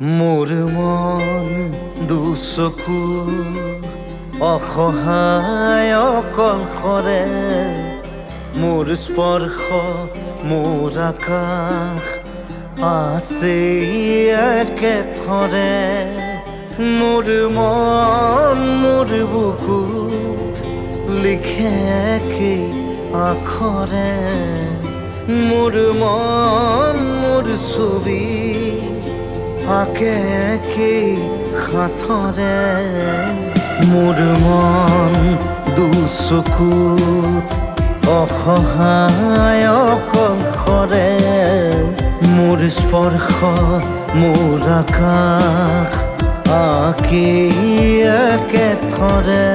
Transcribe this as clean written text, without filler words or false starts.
মোৰ মন দুচকু অসহায় অকলশৰে মোৰ স্পৰ্শ মোৰ আকাশ আছে একেথৰে মোৰ মন মোৰ বুকু লিখে একেই আখৰে মোৰ মন মোৰ ছবি আঁকে একেই সাঁথৰে মোৰ মন দুচকুত অসহায় অকলশৰে মোৰ স্পৰ্শ মোৰ আকাশ আঁকি একেথৰে